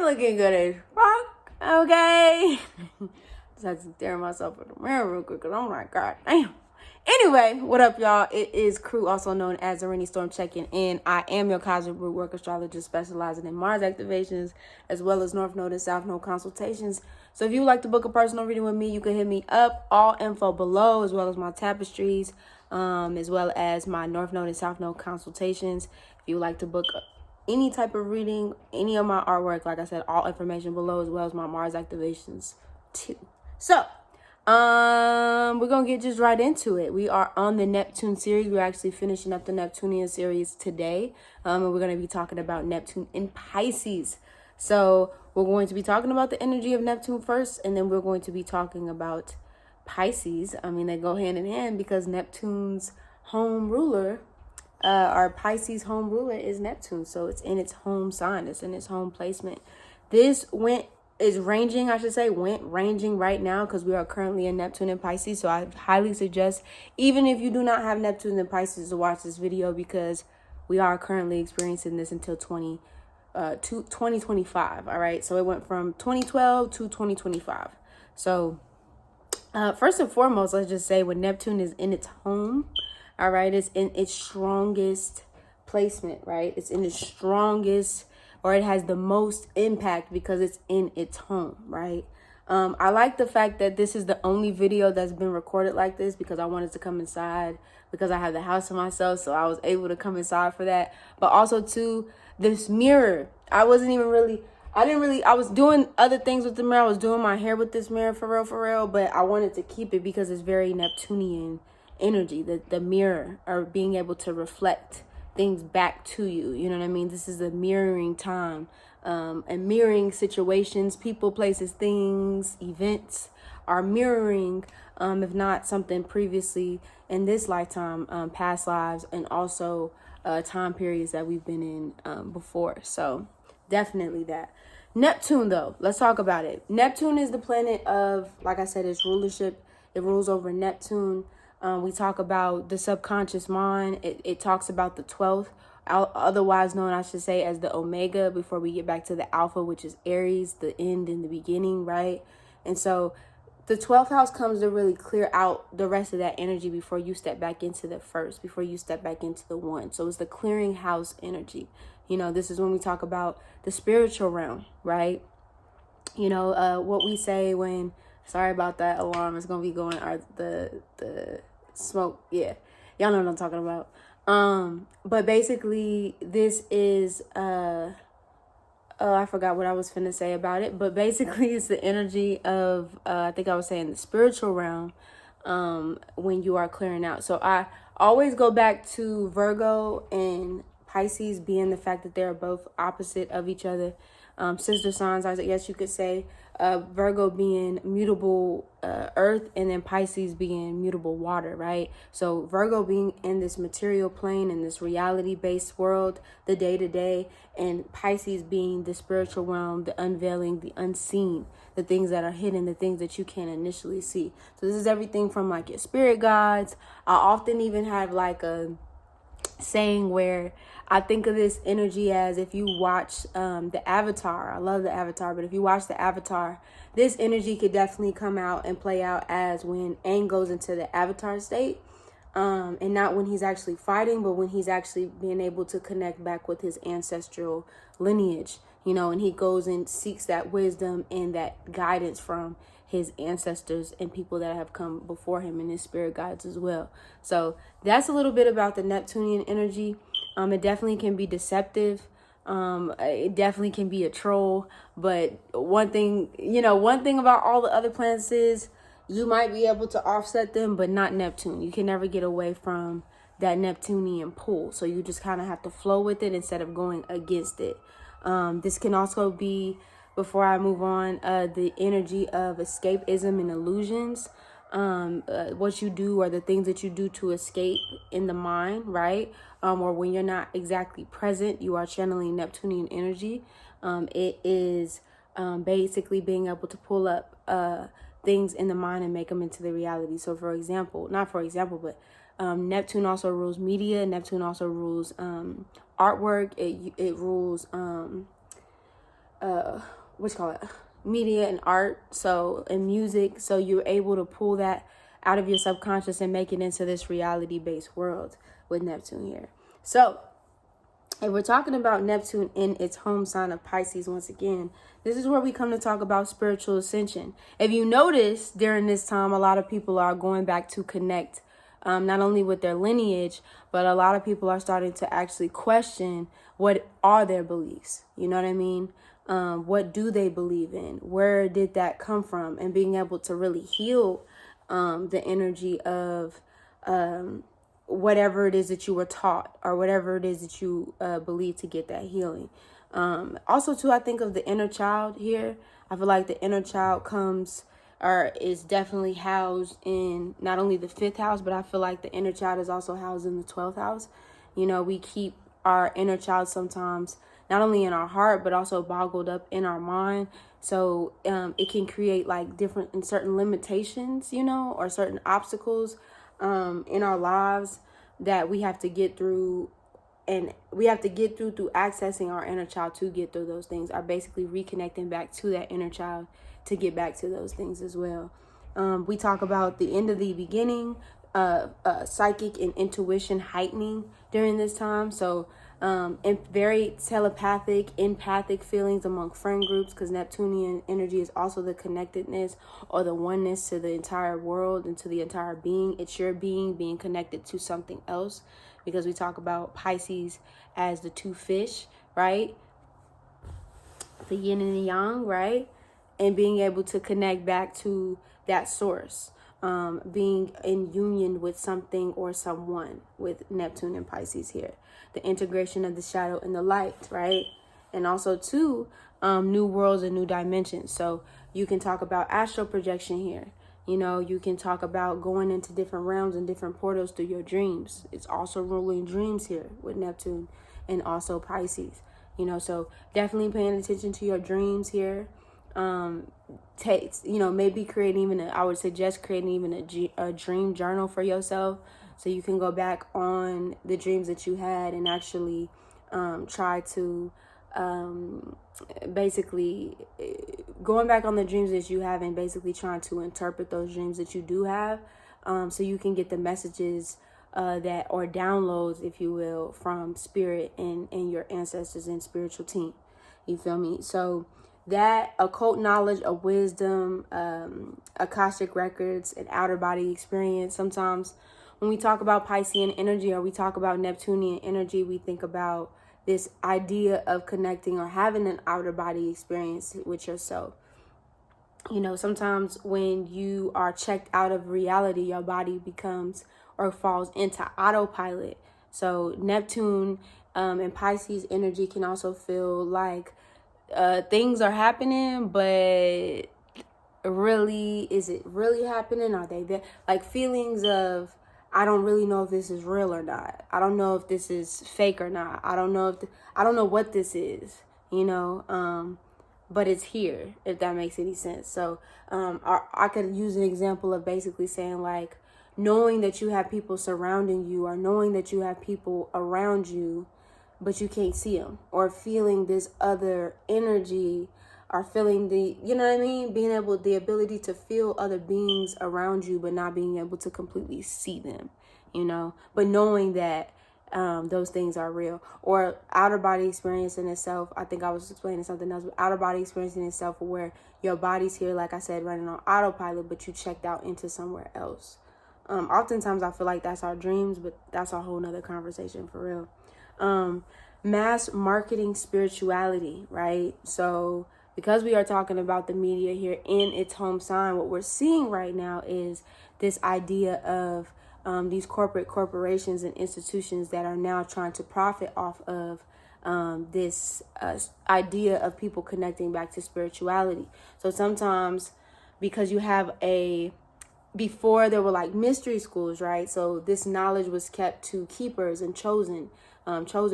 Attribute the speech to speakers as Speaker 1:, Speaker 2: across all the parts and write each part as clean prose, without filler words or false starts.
Speaker 1: looking good as fuck, okay? Just had to stare at myself in the mirror real quick because I'm like, God damn. Anyway, what up, y'all? It is Crew, also known as the Rainy Storm, checking in. I am your Cosmic Rootwork astrologist specializing in Mars activations as well as North Node and South Node consultations. So if you would like to book a personal reading with me, you can hit me up. All info below, as well as my tapestries, as well as my North Node and South Node consultations. If you would like to book any type of reading, any of my artwork, like I said, all information below, as well as my Mars activations too. So we're gonna get just right into it. We are on the Neptune series. We're actually finishing up the Neptunian series today, and we're going to be talking about Neptune in Pisces. So we're going to be talking about the energy of Neptune first, and then we're going to be talking about Pisces. I mean, they go hand in hand because Neptune's home ruler, our Pisces home ruler, is Neptune. So it's in its home sign. It's in its home placement. This went ranging right now because we are currently in Neptune and Pisces. So I highly suggest, even if you do not have Neptune and Pisces, to watch this video because we are currently experiencing this until 2025. All right. So it went from 2012 to 2025. So first and foremost, let's just say when Neptune is in its home, all right, it's in its strongest placement, right? It's in its strongest, or it has the most impact because it's in its home, right? I like the fact that this is the only video that's been recorded like this because I wanted to come inside because I have the house to myself, so I was able to come inside for that. But also too, this mirror, I was doing other things with the mirror. I was doing my hair with this mirror for real, but I wanted to keep it because it's very Neptunian energy, the mirror, or being able to reflect things back to you. You know what I mean? This is a mirroring time, and mirroring situations, people, places, things, events are mirroring, if not something previously in this lifetime, past lives, and also time periods that we've been in before. So definitely that. Neptune, though, let's talk about it. Neptune is the planet of, like I said, its rulership. It rules over Neptune. We talk about the subconscious mind. It talks about the 12th, otherwise known, I should say, as the Omega, before we get back to the Alpha, which is Aries, the end and the beginning, right? And so the 12th house comes to really clear out the rest of that energy before you step back into the first, before you step back into the one. So it's the clearing house energy. You know, this is when we talk about the spiritual realm, right? You know, what we say when, sorry about that alarm, it's going to be going, the smoke, yeah, y'all know what I'm talking about. But basically this is I forgot what I was finna say about it, but basically it's the energy of I think I was saying the spiritual realm, when you are clearing out. So I always go back to Virgo and Pisces being the fact that they're both opposite of each other, sister signs, I guess you could say. Virgo being mutable earth, and then Pisces being mutable water, right? So Virgo being in this material plane, in this reality-based world, the day-to-day, and Pisces being the spiritual realm, the unveiling, the unseen, the things that are hidden, the things that you can't initially see. So this is everything from like your spirit guides. I often even have like a saying where I think of this energy as, if you watch the Avatar, I love the Avatar, but if you watch the Avatar, this energy could definitely come out and play out as when Aang goes into the Avatar state, and not when he's actually fighting, but when he's actually being able to connect back with his ancestral lineage, you know, and he goes and seeks that wisdom and that guidance from his ancestors and people that have come before him, and his spirit guides as well. So that's a little bit about the Neptunian energy. It definitely can be deceptive. It definitely can be a troll. But one thing about all the other planets is you might be able to offset them, but not Neptune. You can never get away from that Neptunian pull. So you just kind of have to flow with it instead of going against it. This can also be, before I move on, the energy of escapism and illusions. What you do, or the things that you do to escape in the mind, right? Or when you're not exactly present, you are channeling Neptunian energy. It is basically being able to pull up things in the mind and make them into the reality. So but Neptune also rules media. Neptune also rules artwork. It rules what's called media and art, so and music, so you're able to pull that out of your subconscious and make it into this reality-based world with Neptune here. So if we're talking about Neptune in its home sign of Pisces, once again, this is where we come to talk about spiritual ascension. If you notice, during this time, a lot of people are going back to connect, not only with their lineage, but a lot of people are starting to actually question what are their beliefs. You know what I mean? What do they believe in? Where did that come from? And being able to really heal the energy of whatever it is that you were taught, or whatever it is that you believe, to get that healing. Also, too, I think of the inner child here. I feel like the inner child comes, or is definitely housed in not only the 5th house, but I feel like the inner child is also housed in the 12th house. You know, we keep our inner child sometimes not only in our heart, but also boggled up in our mind. So it can create like different and certain limitations, you know, or certain obstacles in our lives that we have to get through, and we have to get through accessing our inner child to get through those things, are basically reconnecting back to that inner child to get back to those things as well. We talk about the end of the beginning, psychic and intuition heightening during this time. So and very telepathic, empathic feelings among friend groups, because Neptunian energy is also the connectedness or the oneness to the entire world and to the entire being. It's your being connected to something else, because we talk about Pisces as the two fish, right? The yin and the yang, right? And being able to connect back to that source. Being in union with something or someone, with Neptune and Pisces here. The integration of the shadow and the light, right? And also, too, new worlds and new dimensions. So you can talk about astral projection here. You know, you can talk about going into different realms and different portals through your dreams. It's also ruling dreams here with Neptune and also Pisces. You know, so definitely paying attention to your dreams here. Maybe creating even I would suggest creating even a dream journal for yourself, so you can go back on the dreams that you had and actually try to basically going back on the dreams that you have and basically trying to interpret those dreams that you do have, so you can get the messages that, or downloads, if you will, from spirit and your ancestors and spiritual team. You feel me? So that occult knowledge of wisdom, Akashic records, and outer body experience. Sometimes when we talk about Piscean energy, or we talk about Neptunian energy, we think about this idea of connecting or having an outer body experience with yourself. You know, sometimes when you are checked out of reality, your body becomes or falls into autopilot. So Neptune and Pisces energy can also feel like things are happening, but really, is it really happening? Are they there? Like feelings of, I don't really know if this is real or not. I don't know if this is fake or not. I don't know I don't know what this is, you know, but it's here, if that makes any sense. So I could use an example of basically saying, like, knowing that you have people surrounding you, or knowing that you have people around you, but you can't see them, or feeling this other energy, or feeling the, you know what I mean? The ability to feel other beings around you, but not being able to completely see them, you know, but knowing that those things are real. Or outer body experience in itself. I think I was explaining something else, but outer body experience in itself, where your body's here, like I said, running on autopilot, but you checked out into somewhere else. Oftentimes I feel like that's our dreams, but that's a whole nother conversation for real. Mass marketing spirituality, right? So because we are talking about the media here in its home sign, what we're seeing right now is this idea of these corporations and institutions that are now trying to profit off of this idea of people connecting back to spirituality. So sometimes, because you have before there were like mystery schools, right? So this knowledge was kept to keepers and chosen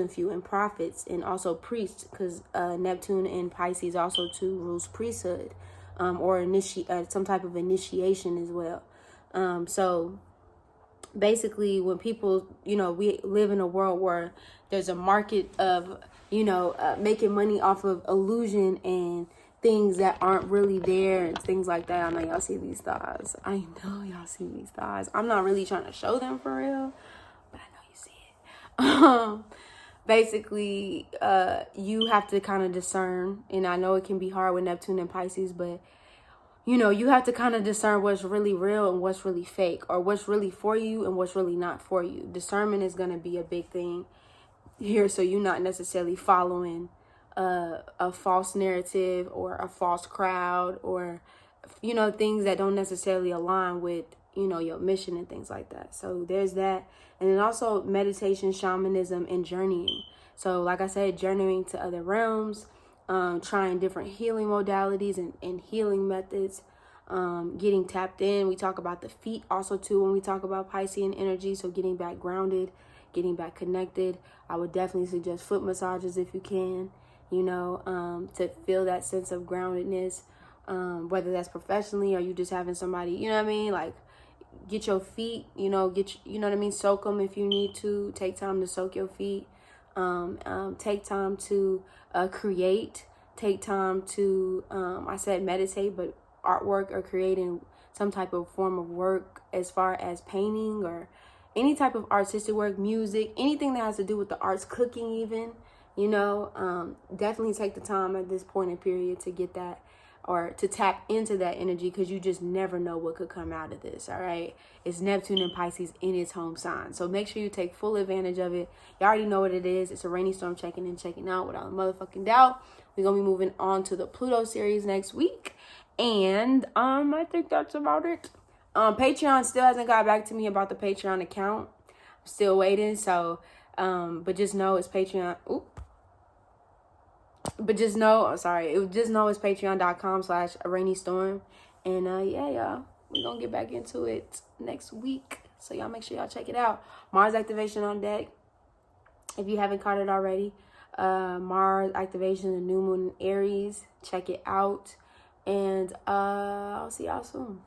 Speaker 1: few, and prophets, and also priests, because Neptune and Pisces also too rules priesthood, or some type of initiation as well. So basically, when people, you know, we live in a world where there's a market of you know, making money off of illusion and things that aren't really there and things like that. I know y'all see these stars. I know y'all see these stars. I'm not really trying to show them for real, but I know you see it. Basically, you have to kind of discern, and I know it can be hard with Neptune and Pisces, but you know, you have to kind of discern what's really real and what's really fake, or what's really for you and what's really not for you. Discernment is going to be a big thing here, so you're not necessarily following a false narrative or a false crowd, or, you know, things that don't necessarily align with, you know, your mission and things like that. So there's that. And then also meditation, shamanism, and journeying. So like I said, journeying to other realms, trying different healing modalities and healing methods, getting tapped in. We talk about the feet also too when we talk about Piscean energy. So getting back grounded, getting back connected. I would definitely suggest foot massages if you can, you know, to feel that sense of groundedness, whether that's professionally or you just having somebody, you know what I mean? Like, get your feet, you know, you know what I mean? Soak them if you need to. Take time to soak your feet. Take time to create. Take time to, I said meditate, but artwork or creating some type of form of work as far as painting or any type of artistic work, music, anything that has to do with the arts, cooking even, you know, definitely take the time at this point in period to get that, or to tap into that energy, because you just never know what could come out of this. All right, it's Neptune and Pisces in its home sign, so make sure you take full advantage of it. You already know what it is. It's a rainy storm, checking in, checking out without a motherfucking doubt. We're gonna be moving on to the Pluto series next week, and I think that's about it. Patreon still hasn't got back to me about the Patreon account. I'm still waiting, so but just know it's Patreon. But just know, just know it's patreon.com/arainystorm. And yeah, y'all, we're gonna get back into it next week. So y'all make sure y'all check it out. Mars activation on deck. If you haven't caught it already, Mars activation, the new moon in Aries. Check it out. And I'll see y'all soon.